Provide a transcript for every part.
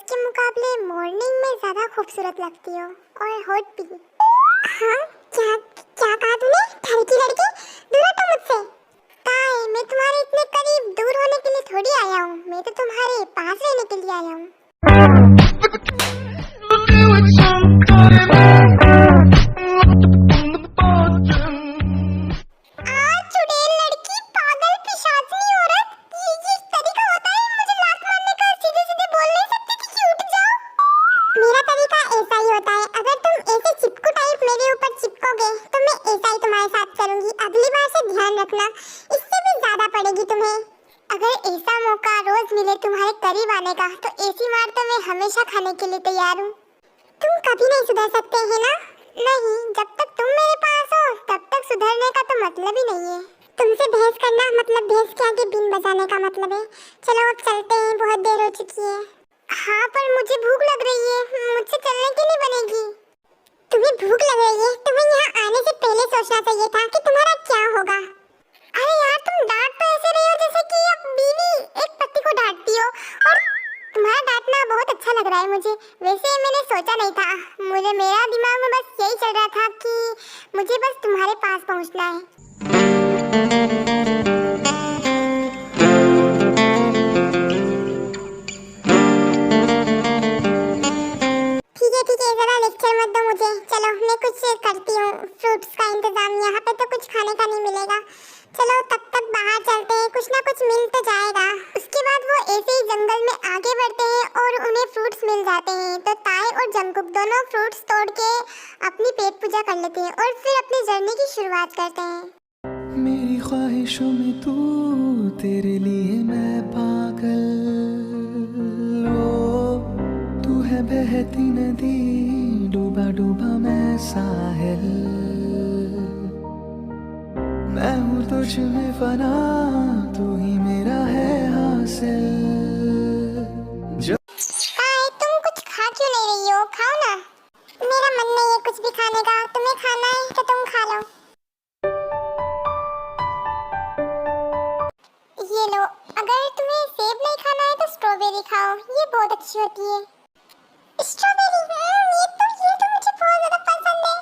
के मुकाबले मॉर्निंग में ज्यादा खूबसूरत लगती हो और हॉट भी। हाँ, क्या क्या कहा तूने? घर की लड़की, दूर हटो मुझसे। काय, मैं तुम्हारे इतने करीब दूर होने के लिए थोड़ी आया हूँ, मैं तो तुम्हारे पास रहने के लिए आया हूँ। इससे भी ज्यादा पड़ेगी तुम्हें। अगर ऐसा मौका रोज मिले तुम्हारे करीब आने का तो ऐसी मार तो मैं हमेशा खाने के लिए तैयार हूँ। तुम कभी नहीं सुधर सकते हैं ना? नहीं, जब तक तुम मेरे पास हो तब तक सुधरने का तो मतलब ही नहीं है। तुमसे बहस करना मतलब भैंस के आगे बीन बजाने का मतलब है। चलो अब चलते हैं, बहुत देर हो चुकी है। हाँ, पर मुझे भूख लग रही है, मुझसे चलने की नहीं बनेगी। तुम्हें भूख लग रही है? तुम्हें यहाँ आने से पहले सोचना चाहिए था कि तुम्हारा क्या होगा। अरे यार, तुम डांट तो ऐसे रही हो जैसे कि अब बीवी एक पति को डांटती हो, और तुम्हारा डांटना बहुत अच्छा लग रहा है मुझे। वैसे मैंने सोचा नहीं था, मेरा दिमाग में बस यही चल रहा था कि मुझे बस तुम्हारे पास पहुंचना है। ठीक है, जरा लेक्चर मत दो मुझे। चलो मैं कुछ करती हूँ, फ्रूट्स का इंतजाम, यहाँ पे तो कुछ खाने का नहीं मिलेगा। चलो तब तक बाहर चलते हैं, कुछ ना कुछ मिल तो जाएगा। उसके बाद वो ऐसे ही जंगल में आगे बढ़ते हैं और उन्हें फ्रूट्स मिल जाते हैं। तो ताए और जंगकुक दोनों फ्रूट्स तोड़ के अपनी पेट पूजा कर लेते हैं और फिर अपनी जर्नी की शुरुआत करते हैं। मेरी ख्वाहिशों में तू, तेरे लिए मैं पागल। ओ तू है बहती नदी, डूबा डूबा मैं साहिल। मैं हूँ तुझ में फना, तू ही मेरा है हासिल। तुम कुछ खा क्यों नहीं रही हो? खाओ ना। मेरा मन नहीं है कुछ भी खाने का, तुम्हें खाना है तो तुम खा लो। ये लो, अगर तुम्हें सेब नहीं खाना है तो स्ट्रॉबेरी खाओ, ये बहुत अच्छी होती है। स्ट्रॉबेरी, ये तो मुझे बहुत ज्यादा पसंद है।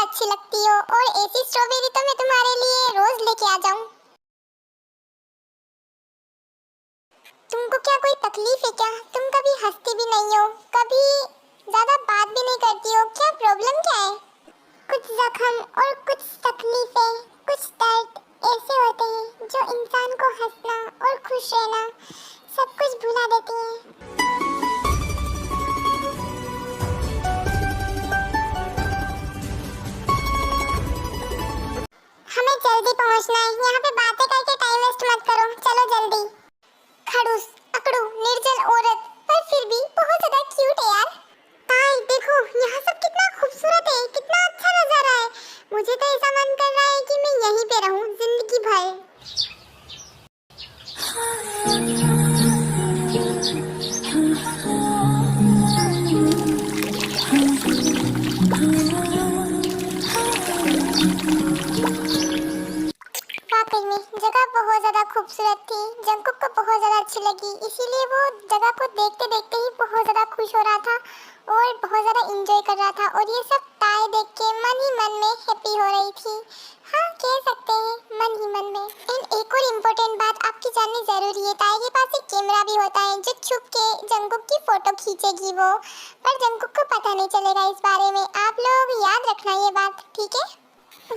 अच्छी लगती हो और ऐसी स्ट्रॉबेरी तो मैं तुम्हारे लिए रोज लेके आ जाऊं। तुमको क्या कोई तकलीफ है क्या? तुम कभी हंसती भी नहीं हो, कभी ज्यादा बात भी नहीं करती हो, क्या प्रॉब्लम क्या है? कुछ जख्म और कुछ तकलीफें, कुछ दर्द ऐसे होते हैं जो इंसान को हंसना और खुश रहना सब कुछ भुला देती हैं। हमें जल्दी पहुंचना है, यहाँ पे बातें करके टाइम वेस्ट मत करो, चलो जल्दी। खड़ूस, अकड़ू, निर्जल औरत, पर फिर भी बहुत ज्यादा क्यूट है यार। ताई देखो, यहाँ सब कितना खूबसूरत है, कितना अच्छा नजारा है। मुझे तो ऐसा मन कर रहा है कि मैं यहीं पे रहूं जिंदगी भर। जगह बहुत ज्यादा खूबसूरत थी, जंगकुक को बहुत ज्यादा अच्छी लगी, इसीलिए वो जगह को देखते देखते ही बहुत ज्यादा खुश हो रहा था और बहुत ज्यादा एंजॉय कर रहा था। और ये सब ताए देख के मन ही मन में हैप्पी हो रही थी। हाँ, कह सकते हैं मन ही मन में। एंड एक और इम्पोर्टेंट बात आपकी जाननी जरूरी है, ताए के पास एक कैमरा भी होता है जो छुप के जंगकुक की फोटो खींचेगी वो, पर जंगकुक को पता नहीं चलेगा इस बारे में। आप लोग याद रखना ये बात, ठीक है?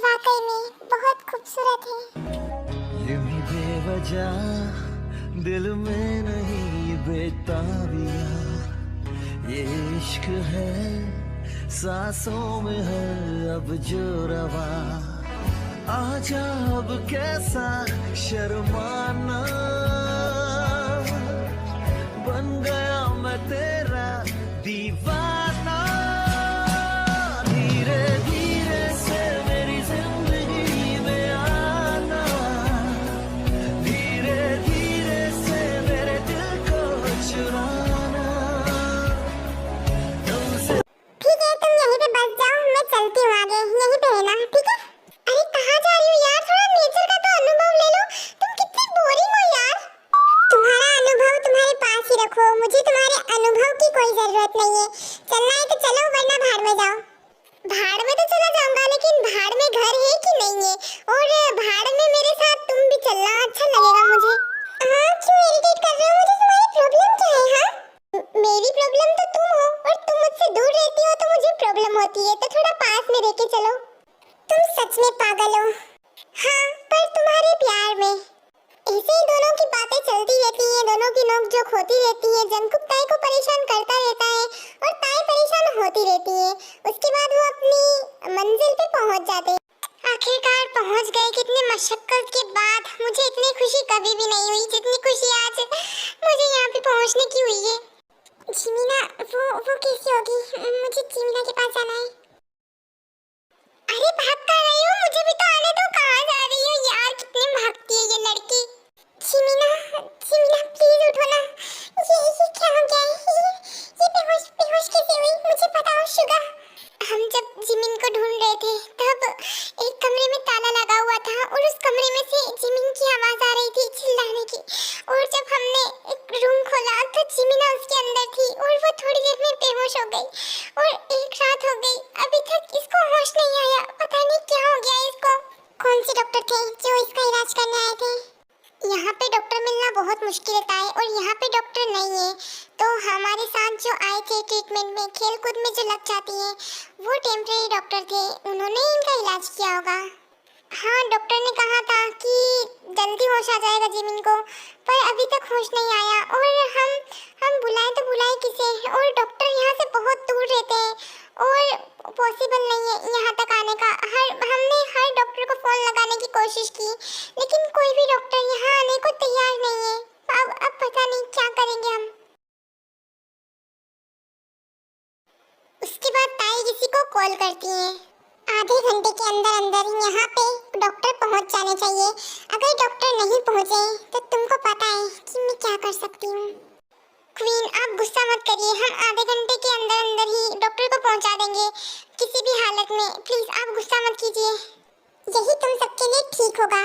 वाकई में बहुत खूबसूरत है। दिल में नहीं बेताबिया, ये इश्क है सांसों में है अब जो रवा। आजा अब कैसा शर्माना, बन गया मैं तेरा दीवाना। धीरे धीरे से मेरी जिंदगी कोई जरूरत नहीं है। चलना है तो चलो वरना भाड़ में जाओ। भाड़ में तो चला जाऊंगा लेकिन भाड़ में घर है कि नहीं है, और भाड़ में मेरे साथ तुम भी चलना अच्छा लगेगा मुझे। हाँ क्यों इरिटेट कर रहे हो मुझे? तुम्हारी प्रॉब्लम क्या है? हाँ मेरी प्रॉब्लम तो तुम हो, और तुम मुझसे दूर रहती हो तो मुझे प्रॉब्लम होती है, तो थोड़ा पास में रह के चलो। तुम सच में पागल हो। हाँ पर तुम्हारे प्यार में ऐसे ही दोनों की बातें चलती रहती हैं, दोनों की नोक-झोंक होती रहती है। जंकुक ताई को परेशान करता रहता है और ताई परेशान होती रहती है। उसके बाद वो अपनी मंजिल पे पहुंच जाते हैं। आखिरकार पहुंच गए। कितने मशक्कत के बाद। मुझे इतनी खुशी कभी भी नहीं हुई जितनी खुशी आज मुझे यहाँ पे पहुंचने की हुई है। जिमीना वो कैसी होगी? मुझे जिमीना के पास जाना है। अरे भाग कर रही हो? मुझे भी तो आने दो। कहाँ जा रही हो यार? कितनी भागती है ये लड़की। जिमीना प्लीज उठो ना। ये क्या हो गया है? ये बेहोश कैसे हुई? मुझे बताओ शुगा। हम जब जिमिन को ढूंढ रहे थे तब एक कमरे में ताला लगा हुआ था और उस कमरे में से जिमिन की आवाज आ रही थी चिल्लाने की, और जब हमने एक रूम खोला तो जिमिना उसके अंदर थी और वो थोड़ी देर में बेहोश हो गई और एक रात हो गई। अभी तक इसको होश नहीं आया। पता नहीं क्या हो गया इसको। कौन से डॉक्टर थे जो इसका इलाज करने आए थे? यहाँ पे डॉक्टर मिलना बहुत मुश्किल होता है और यहाँ पे डॉक्टर नहीं है, तो हमारे साथ जो आए थे ट्रीटमेंट में, खेल कूद में जो लग जाती है, वो टेम्परेरी डॉक्टर थे। उन्होंने इनका इलाज किया होगा। हाँ डॉक्टर ने कहा था कि जल्दी होश आ जाएगा जिमिन को, पर अभी तक होश नहीं आया। और हम बुलाए तो बुलाए किसे, और डॉक्टर यहाँ से बहुत दूर रहते हैं और पॉसिबल नहीं है यहाँ तक आने का। हमने हर डॉक्टर को फोन लगाने की कोशिश की लेकिन कोई भी डॉक्टर यहाँ आने को तैयार नहीं है। अब पता नहीं क्या करेंगे हम। उसके बाद ताई किसी को कॉल करती है। आधे घंटे के अंदर अंदर यहाँ पे डॉक्टर पहुँच जाने चाहिए। अगर डॉक्टर नहीं पहुँचे तो तुमको पता है कि मैं क्या कर सकती हूँ। क्वीन आप गुस्सा मत करिए, हम आधे घंटे के अंदर अंदर ही डॉक्टर को पहुँचा देंगे किसी भी हालत में। प्लीज आप गुस्सा मत कीजिए, यही तुम सबके लिए ठीक होगा।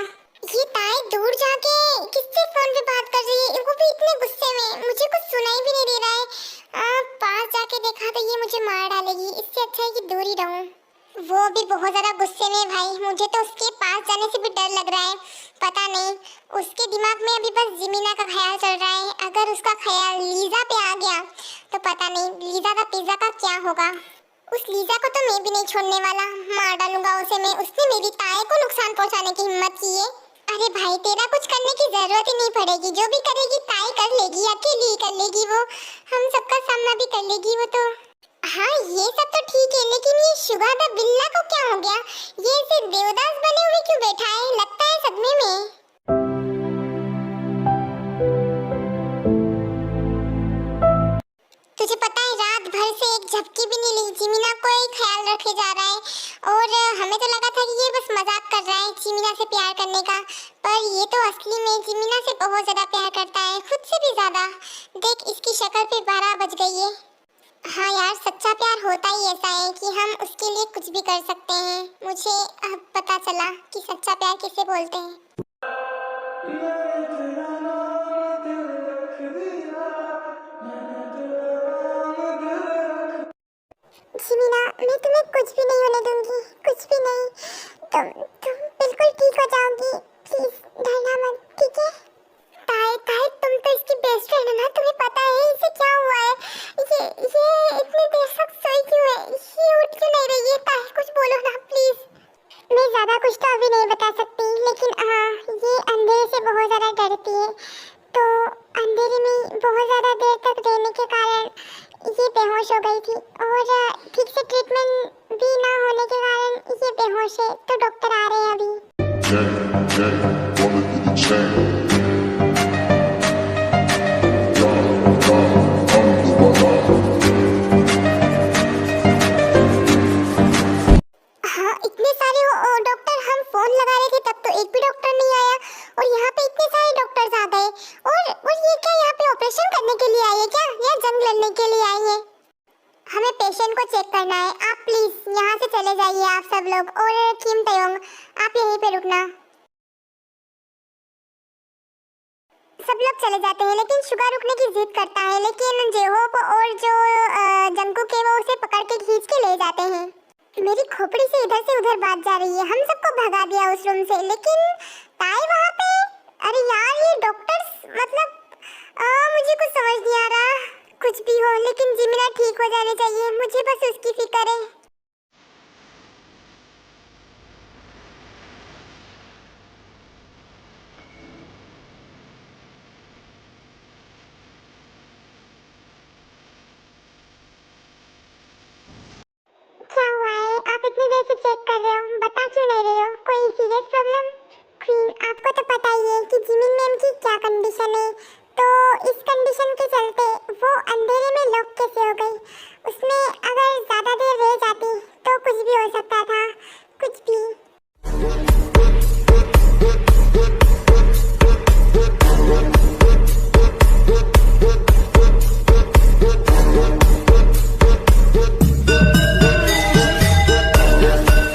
ये ताई दूर जाके किससे फोन पे बात कर रही है, वो भी इतने गुस्से में, मुझे कुछ सुनाई भी नहीं दे रहा है। पास जाके देखा तो ये मुझे मार डालेगी, इससे अच्छा है कि दूर ही रहूं। वो भी बहुत ज़्यादा गुस्से में भाई, मुझे तो उसके पास जाने से भी डर लग रहा है। पता नहीं उसके दिमाग में अभी बस जिमीना का ख्याल चल रहा है। अगर उसका ख्याल लीजा पे आ गया तो पता नहीं लीजा का पिज़्ज़ा का क्या होगा। उस लीजा को तो मैं भी नहीं छोड़ने वाला, मार डालूंगा उसे मैं। उसने मेरी ताई को नुकसान पहुंचाने की हिम्मत की है। अरे भाई तेरा कुछ करने की जरूरत ही नहीं पड़ेगी, जो भी करेगी ताई कर लेगी, अकेली ही कर लेगी वो, हम सबका सामना भी कर लेगी वो तो। हाँ ये सब तो ठीक है लेकिन ये शुगा द बिल्ला को क्या हो गया? ये ऐसे देवदास बने हुए क्यों बैठा है? लगता है सदमे में। तुझे पता है रात भर से एक झपकी भी नहीं ली, जिमीना को ही ख्याल रखे जा रहा है। और हमें तो लगा था कि ये बस मजाक कर रहा है जिमीना से प्यार करने का, पर ये तो असली में जिमीना से बहुत ज्यादा प्यार करता है, खुद से भी ज्यादा। देख इसकी शक्ल पे 12 बज गई है। हाँ यार सच्चा प्यार होता ही ऐसा है कि हम उसके लिए कुछ भी कर सकते हैं। मुझे अब पता चला कि सच्चा प्यार किसे बोलते हैं। जिमीना मैं तुम्हें कुछ भी नहीं होने दूंगी, कुछ भी नहीं। तुम बिल्कुल ठीक हो जाओगी, प्लीज डरना मत, ठीक है? ताई तुम तो इसकी बेस्ट फ्रेंड है ना, तुम्हें पता है इसे क्या हुआ है? ये इतनी देर तक सोई क्यों है? ये उठ क्यों नहीं रही है? ताई कुछ बोलो ना प्लीज। मैं ज्यादा कुछ तो अभी नहीं बता सकती लेकिन हाँ ये अंधेरे से बहुत ज्यादा डरती है, तो अंधेरे में बहुत ज्यादा देर तक रहने के कारण ये बेहोश हो गई थी, और ठीक से ट्रीटमेंट भी ना होने के कारण ये बेहोश है। तो डॉक्टर आ रहे हैं अभी। हाँ इतने सारे डॉक्टर, हम फोन लगा रहे थे तब तो एक भी डॉक्टर नहीं आया, और यहाँ पे इतने सारे डॉक्टर्स आ गए। और ये क्या यहाँ पे ऑपरेशन करने के लिए आई है क्या, या जंग लड़ने के लिए आई है? हमें पेशेंट को चेक करना है। आप प्लीज यहाँ से चले जाइए आप सब लोग, और किम तयोंग आप यहीं पे रुकना। सब लोग चले जाते हैं लेकिन शुगा रुकने की जिद करता है, लेकिन जेहोप और जो उधर बात जा रही है, हम सबको भगा दिया उस रूम से, लेकिन ताई वहाँ पे। अरे यार ये डॉक्टर्स मतलब मुझे कुछ समझ नहीं आ रहा। कुछ भी हो लेकिन जिमिना ठीक हो जाने चाहिए, मुझे बस उसकी फिक्र है। क्या हुआ है? आप इतनी देर से चेक कर रहे हो, बता क्यों नहीं रहे हो? कोई सीरियस प्रॉब्लम? क्वीन, आपको तो पता ही है कि जिमिन मैम की क्या कंडीशन है, तो इस कंडीशन के चलते वो अंधेरे में लॉक कैसे हो गई? उसमें अगर